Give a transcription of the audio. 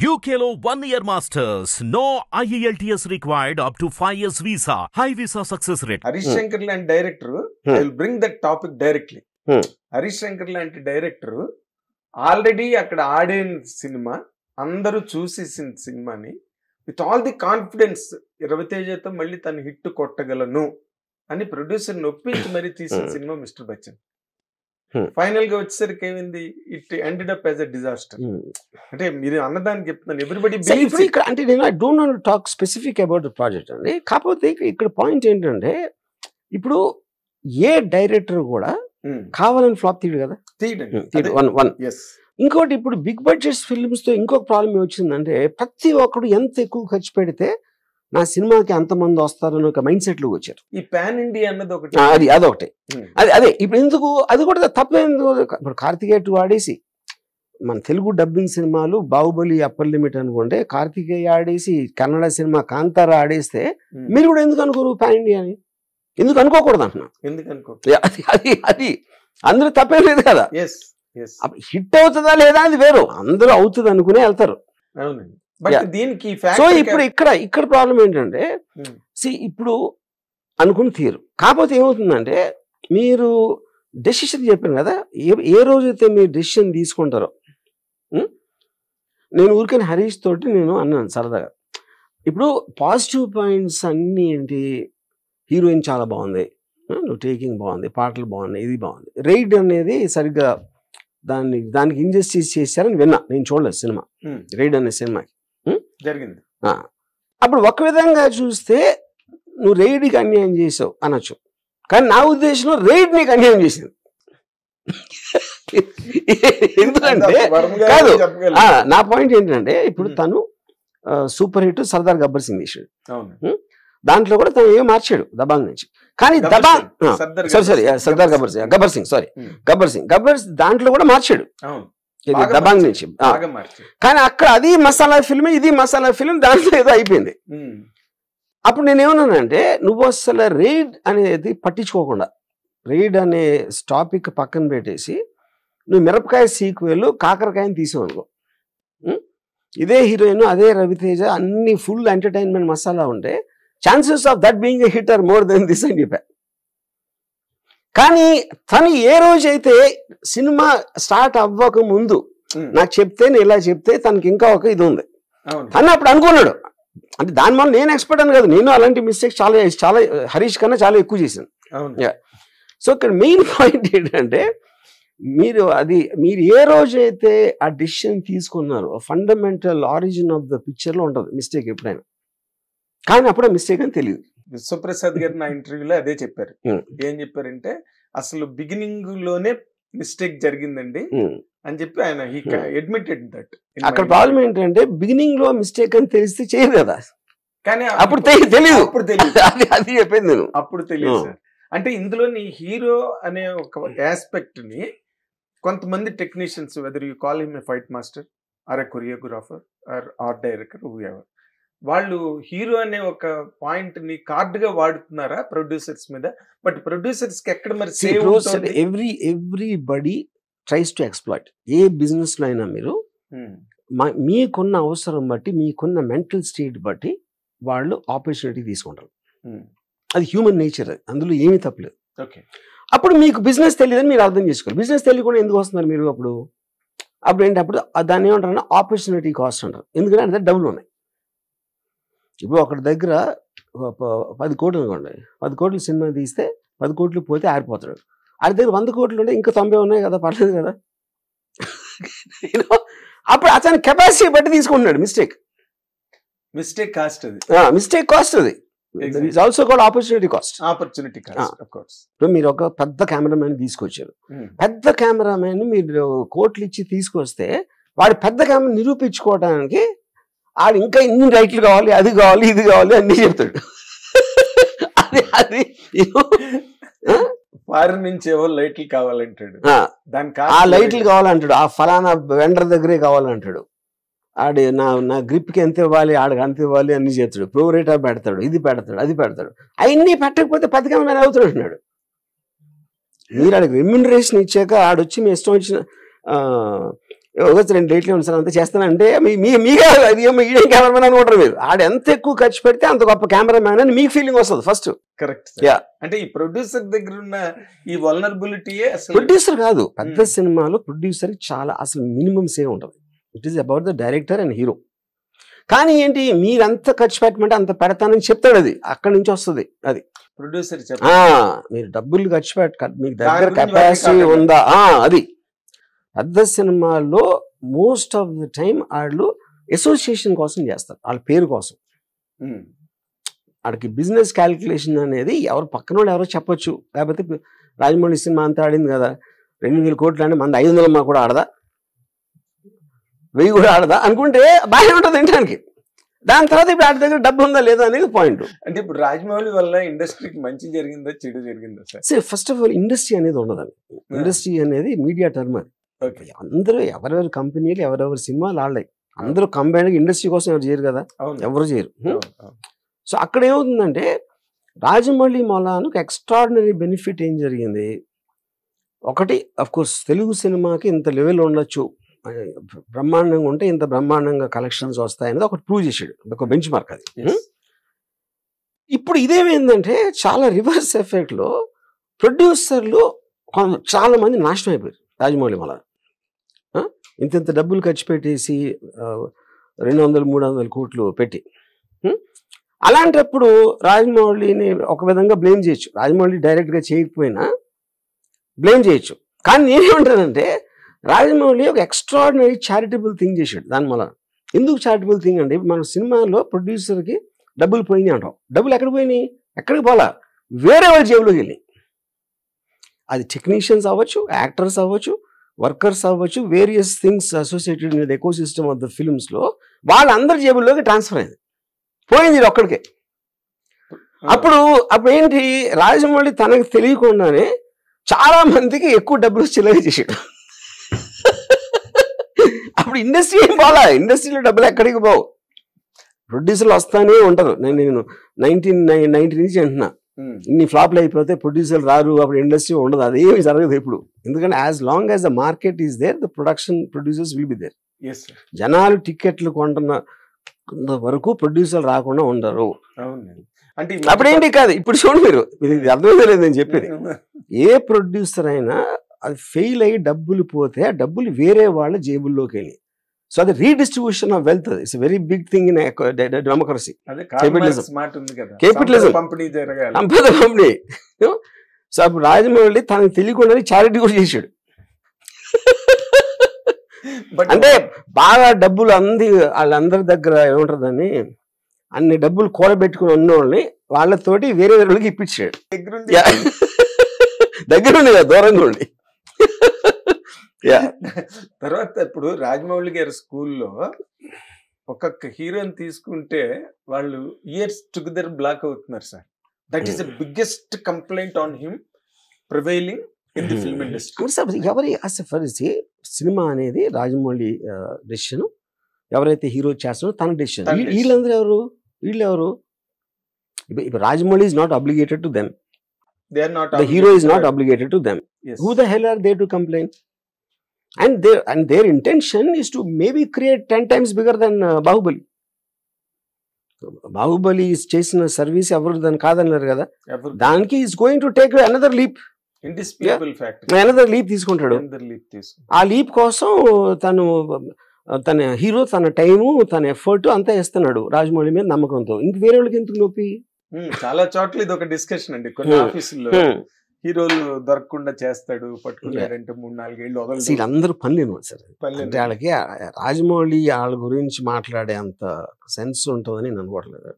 UKLO 1 year masters. No IELTS required up to 5 years visa. High visa success rate. Harish Shankar లాంటి director I will bring that topic directly. Harish Shankar లాంటి director already అక్కడ ఆడిన cinema, అందరూ చూసేసిన సినిమాని with all the confidence రవితేజతో మళ్ళీ తను hit కొట్టగలను అని producer ఒప్పించి మరీ తీసిన సినిమా మిస్టర్ బచ్చన్. ఫైనల్ గా వచ్చేసరికి ఏమైంది, it ended up as a disaster. అంటే మీరు అన్నదానికి చెప్తున్నాను, ఎవ్రీబడి అంటే నేను I don't want to talk specific about the project అండి. కాకపోతే ఇక్కడ పాయింట్ ఏంటంటే, ఇప్పుడు ఏ డైరెక్టర్ కూడా కావాలని ఫ్లాప్ తీయడు కదా, ఇంకోటి ఇప్పుడు బిగ్ బడ్జెట్ ఫిల్మ్స్ తో ఇంకొక ప్రాబ్లం వచ్చిందంటే, ప్రతి ఒక్కడు ఎంత ఎక్కువ ఖర్చు పెడితే నా సినిమాకి అంతమంది వస్తారని ఒక మైండ్ సెట్ లోకి వచ్చారు. ఈ పాన్ ఇండియా అన్నది ఒకటి, అదొకటి. అదే ఇప్పుడు ఎందుకు అది కూడా తప్పేందుకు. ఇప్పుడు కార్తికేయ 2 ఆడేసి మన తెలుగు డబ్బింగ్ సినిమాలు బాహుబలి అప్పర్ లిమిట్ అనుకుంటే, కార్తికేయ ఆడేసి కన్నడ సినిమా కాంతారా ఆడేస్తే మీరు కూడా ఎందుకు అనుకోరు పాన్ ఇండియా అని? ఎందుకు అనుకోకూడదు అంటున్నా. ఎందుకు అనుకో, అది అందులో తప్పేం లేదు కదా. హిట్ అవుతుందా లేదా అది వేరు, అందరూ అవుతుంది అనుకునే వెళ్తారు. అవునండి. సో ఇక్కడ ప్రాబ్లం ఏంటంటే, ఇప్పుడు అనుకుని తీరు. కాకపోతే ఏమవుతుందంటే, మీరు డెసిషన్ చెప్పాను కదా, ఏ రోజైతే మీరు డెసిషన్ తీసుకుంటారో, నేను ఊరికైనా హరీష్ తోటి నేను అన్నాను సరదాగా, ఇప్పుడు పాజిటివ్ పాయింట్స్ అన్నీ ఏంటి, హీరోయిన్ చాలా బాగుంది, నువ్వు టేకింగ్ బాగుంది, పాటలు బాగున్నాయి, ఇది బాగుంది. రైడ్ అనేది సరిగ్గా దానికి ఇంజస్టిస్ చేశారని విన్నా, నేను చూడలేదు సినిమా రైడ్ అనే సినిమాకి జరిగింది. అప్పుడు ఒక విధంగా చూస్తే నువ్వు రైడ్కి అన్యాయం చేసావు అనొచ్చు, కానీ నా ఉద్దేశంలో రైడ్ నీకు అన్యాయం చేసింది. ఎందుకంటే కాదు, నా పాయింట్ ఏంటంటే, ఇప్పుడు తను సూపర్ హిట్ సర్దార్ గబ్బర్ సింగ్ తీసాడు, దాంట్లో కూడా తను ఏం మార్చాడు దబాంగ్ నుంచి. కానీ సర్దార్ గబ్బర్ సింగ్ దాంట్లో కూడా మార్చాడు దబాంగ్ నుంచి. కానీ అక్కడ అది మసాలా ఫిల్మ్, ఇది మసాలా ఫిల్మ్, దాంట్లో ఏదో అయిపోయింది. అప్పుడు నేనేమన్నానంటే, నువ్వు అసలు రైడ్ అనేది పట్టించుకోకుండా, రైడ్ అనే టాపిక్ పక్కన పెట్టేసి నువ్వు మిరపకాయ సీక్వెల్ కాకరకాయని తీసావు అనుకో, ఇదే హీరోయిన్ అదే రవితేజ అన్ని ఫుల్ ఎంటర్టైన్మెంట్ మసాలా ఉంటే chances of that being a hit or more than this అని చెప్పా. కానీ తను ఏ రోజైతే సినిమా స్టార్ట్ అవ్వక ముందు నాకు చెప్తే, నేను ఇలా చెప్తే తనకి ఇంకా ఒక ఇది ఉంది అని అప్పుడు అనుకున్నాడు. అంటే దాని వల్ల నేను ఎక్స్పర్ట్ అని కాదు, నేను అలాంటి మిస్టేక్స్ చాలా హరీష్ కన్నా చాలా ఎక్కువ చేశాను. సో ఇక్కడ మెయిన్ పాయింట్ ఏంటంటే, మీరు ఏ రోజైతే ఆ డిసిషన్ తీసుకున్నారో, fundamental origin of the picture లో ఉంటుంది మిస్టేక్ ఎప్పుడైనా, కానీ అప్పుడే మిస్టేక్ అని తెలియదు. విశ్వప్రసాద్ గారు నా ఇంటర్వ్యూలో అదే చెప్పారు. ఏం చెప్పారంటే, అసలు బిగినింగ్ లోనే మిస్టేక్ జరిగిందండి అని చెప్పి ఆయన అడ్మిటెడ్ దట్. అక్కడ ప్రాబ్లం ఏంటంటే, బిగినింగ్ లో మిస్టేక్ అని తెలిస్తే చేయరు కదా, కానీ అప్పుడు తెలియదు. అది చెప్పింది నేను, అప్పుడు తెలియదు సార్. అంటే ఇందులోని హీరో అనే ఒక ఆస్పెక్ట్ ని కొంతమంది technicians, whether you call him a fight master or a choreographer or art director, whoever, వాళ్ళు హీరో అనే ఒక పాయింట్ ని కార్డ్ గా వాడుతున్నారా ప్రొడ్యూసర్స్ మీద? బట్ ప్రొడ్యూసర్స్ కి ఎక్కడ మరి everybody tries to exploit. A business లో అయినా మీరు మీకున్న అవసరం బట్టి, మీకున్న మెంటల్ స్టేట్ బట్టి వాళ్ళు ఆపర్చునిటీ తీసుకుంటారు. అది హ్యూమన్ నేచర్, అందులో ఏమీ తప్పలేదు. అప్పుడు మీకు బిజినెస్ తెలియదని మీరు అర్థం చేసుకోవాలి. బిజినెస్ తెలియకుండా ఎందుకు వస్తున్నారు మీరు? అప్పుడు ఏంటి, అప్పుడు దాన్ని ఏమంటారు, ఆపర్చునిటీ కాస్ట్ అంటారు. ఎందుకంటే అంటే డబ్బులు ఉన్నాయి. ఇప్పుడు ఒకటి దగ్గర 10 కోట్లు అనుకోండి, 10 కోట్లు సినిమా తీస్తే 10 కోట్లు పోతే ఆరిపోతాడు. ఆడి దగ్గర 100 కోట్లు ఉంటే ఇంకా 90 ఉన్నాయి కదా, పర్లేదు కదా. అప్పుడు అతని కెపాసిటీ బట్టి తీసుకుంటున్నాడు. మిస్టేక్ కాస్ట్ అది ఆల్సో కాల్డ్ ఆపర్చునిటీ కాస్ట్. ఇప్పుడు మీరు ఒక పెద్ద కెమెరామెన్ తీసుకొచ్చారు, పెద్ద కెమెరామెన్ మీరు కోట్లు ఇచ్చి తీసుకొస్తే, వాడు పెద్ద కెమెరా నిరూపించుకోవడానికి ఆడు ఇంకా ఇన్ని లైట్లు కావాలి, అది కావాలి, ఇది కావాలి అన్ని చెప్తాడు. అది ఫారిన్ నుంచి ఏవో లైట్లు కావాలంటాడు, ఆ లైట్లు కావాలంటాడు, ఆ ఫలానా వెండర్ దగ్గరే కావాలంటాడు, ఆడి నా గ్రిప్కి ఎంత ఇవ్వాలి, ఆడికి అంత ఇవ్వాలి అన్ని చెప్తాడు, ప్రోరేటా పెడతాడు, ఇది పెడతాడు, అది పెడతాడు. అవన్నీ పెట్టకపోతే 10 కెమెరా అవుతాడు అంటున్నాడు. మీరు ఆడికి రెమ్యూనరేషన్ ఇచ్చాక ఆడొచ్చి మీ ఇష్టం వచ్చిన వచ్చి 2 డేట్లు ఉంది సార్ అంతా చేస్తానంటే మీకే ఈడే కెమెరామెన్ అనుకుంటారు మీరు. ఆడ ఎంత ఎక్కువ ఖర్చు పెడితే అంత గొప్ప కెమెరామ్యాన్ అని మీకు ఫీలింగ్ వస్తుంది ఫస్ట్. కరెక్ట్. అంటే ఈ ప్రొడ్యూసర్ దగ్గర ఉన్న ఈ వల్నరబిలిటీయే అసలు. ప్రొడ్యూసర్ కాదు, పెద్ద సినిమాలో ప్రొడ్యూసర్ చాలా అసలు మినిమం సేవ్ ఉంటుంది. It is about the director and hero. కానీ ఏంటి, మీరంత ఖర్చు పెట్టమంటే అంత పెడతానని చెప్తాడు, అది అక్కడి నుంచి వస్తుంది. అది ప్రొడ్యూసర్ మీరు డబ్బులు ఖర్చు మీకు దగ్గర కెపాసిటీ ఉందా, అది. పెద్ద సినిమాల్లో మోస్ట్ ఆఫ్ ద టైం వాళ్ళు అసోసియేషన్ కోసం చేస్తారు, వాళ్ళ పేరు కోసం. వాళ్ళకి బిజినెస్ క్యాలిక్యులేషన్ అనేది ఎవరు పక్కన వాళ్ళు ఎవరో చెప్పొచ్చు. లేకపోతే రాజమౌళి సినిమా అంతా ఆడింది కదా, 2,000 కోట్లు అంటే మన 500 కూడా ఆడదా, 1000 కూడా ఆడదా అనుకుంటే బాగానే ఉంటుంది వినడానికి. దాని తర్వాత ఇప్పుడు వాటి దగ్గర డబ్బు ఉందా లేదా అనేది పాయింట్. అంటే ఇప్పుడు రాజమౌళి వల్ల ఇండస్ట్రీకి మంచి జరిగిందా చెడు జరిగిందా sir? First of all industry అనేది ఉండదండి. ఇండస్ట్రీ అనేది మీడియా టర్మ్. అది అందరూ ఎవరెవరి కంపెనీలు ఎవరెవరి సినిమాలు ఆడలేవు. అందరూ కంబైన్డ్ ఇండస్ట్రీ కోసం ఎవరు చేయరు కదా, ఎవరు చేయరు. సో అక్కడ ఏమవుతుందంటే రాజమౌళి మొలానికి ఎక్స్ట్రాడినరీ బెనిఫిట్ ఏం జరిగింది. ఒకటి, అఫ్ కోర్స్ తెలుగు సినిమాకి ఇంత లెవెల్ ఉండొచ్చు, బ్రహ్మాండంగా ఉంటే ఇంత బ్రహ్మాండంగా కలెక్షన్స్ వస్తాయనేది ఒకటి ప్రూవ్ చేసాడు, ఒక బెంచ్ మార్క్ అది. ఇప్పుడు ఇదేమైందంటే చాలా రివర్స్ ఎఫెక్ట్లో ప్రొడ్యూసర్లు చాలా మంది నాశనం అయిపోయారు రాజమౌళి మళ్ళా. ఇంత డబ్బులు ఖర్చు పెట్టేసి 200-300 కోట్లు పెట్టి. అలాంటప్పుడు రాజమౌళిని ఒక విధంగా బ్లేమ్ చేయొచ్చు, రాజమౌళి డైరెక్ట్గా చేయకపోయినా బ్లేమ్ చేయొచ్చు. కానీ నేనేమంటానంటే రాజమౌళి ఒక ఎక్స్ట్రాడినరీ చారిటబుల్ థింగ్ చేశాడు దాని వల్ల. ఎందుకు చారిటబుల్ థింగ్ అంటే, మన సినిమాలో ప్రొడ్యూసర్కి డబ్బులు పోయినాయి అంటాం, డబ్బులు ఎక్కడికి పోయినాయి, ఎక్కడికి పోలా, వేరే వాళ్ళ జేబులోకి వెళ్ళి. అది టెక్నీషియన్స్ అవ్వచ్చు, యాక్టర్స్ అవ్వచ్చు, వర్కర్స్ అవ్వచ్చు, various things associated with ecosystem of the ఫిల్మ్స్లో వాళ్ళందరి జేబుల్లోకి ట్రాన్స్ఫర్ అయింది, పోయింది ఇది ఒక్కడికే. అప్పుడు ఏంటి, రాజమౌళి తనకు తెలియకుండానే చాలా మందికి ఎక్కువ డబ్బులు చిల్లర చేసాడు. అప్పుడు ఇండస్ట్రీ ఏం పోలా, ఇండస్ట్రీలో డబ్బులు ఎక్కడికి పోవు, ప్రొడ్యూసర్లు వస్తానే ఉంటారు. నేను 1990 నుంచి అంటున్నా, ఇన్ని ఫ్లాప్లు అయిపోతే ప్రొడ్యూసర్లు రారు, అప్పుడు ఇండస్ట్రీ ఉండదు, అదేమి జరగదు ఇప్పుడు. ఎందుకంటే as long as the market is there, the production producers will be there. జనాలు టికెట్లు కొంటున్న వరకు ప్రొడ్యూసర్లు రాకుండా ఉండరు. అంటే అప్పుడేంటి కాదు, ఇప్పుడు చూడండి మీరు, ఇది అర్థమైతే లేదు నేను చెప్పేది. ఏ ప్రొడ్యూసర్ అయినా అది ఫెయిల్ అయ్యి డబ్బులు పోతే ఆ డబ్బులు వేరే వాళ్ళ జేబుల్లోకి వెళ్ళి. సో అది redistribution of wealth. It's very big thing in democracy, capitalism, సంపద పంపిణీ. సో అప్పుడు రాజమౌళి తనకు తెలియకుండా చారిటీ కూడా చేశాడు. అంటే బాగా డబ్బులు వాళ్ళందరి దగ్గర ఏముంటుందని అన్ని డబ్బులు కూడబెట్టుకుని ఉన్నోళ్ళని వాళ్ళతోటి వేరే వాళ్ళకి ఇప్పించాడు. దగ్గరుండి కదా, దూరంగా ఉండి. తర్వాత ఇప్పుడు రాజమౌళి గారి స్కూల్లో ఒక్కొక్క హీరోని తీసుకుంటే వాళ్ళు ఇయర్స్ టుగెదర్ బ్లాక్ అవుతున్నారు sir. That is the biggest complaint on him prevailing in the film industry. ఎవరి అసలు సినిమా అనేది రాజమౌళి డెసిషన్, ఎవరైతే హీరో చేస్తారో తన డెసిషన్. వీళ్ళందరూ ఎవరు, వీళ్ళు ఇప్పుడు Rajamouli is not obligated to them. They are not. The hero is not obligated to them. Yes. Who the hell are they to complain? And their intention is to maybe create 10 times bigger than Bahubali. Bahubali is చేసిన service ఎవరు దాన్ని కాదన్నారు కదా, దానికి is going to take another leap. Indisputable fact. Another leap తీసుకుంటాడు. ఆ leap కోసం తన హీరో తన టైము తన ఎఫర్ట్ అంతా ఇస్తున్నాడు రాజమౌళి మీద నమ్మకంతో. ఇంక వేరే వాళ్ళకి ఎందుకు నొప్పి? చాలా చోట్ల ఇది ఒక డిస్కషన్ అండి. కొన్ని ఆఫీసుల్లో హీరోలు దొరకకుండా చేస్తాడు, పట్టుకున్నారంటే 3-4 ఏళ్ళు వదలదు. వీళ్ళందరూ పనిలేను సార్. అంటే వాళ్ళకి రాజమౌళి వాళ్ళ గురించి మాట్లాడే అంత సెన్స్ ఉంటుందని నేను అనుకోవట్లేదు.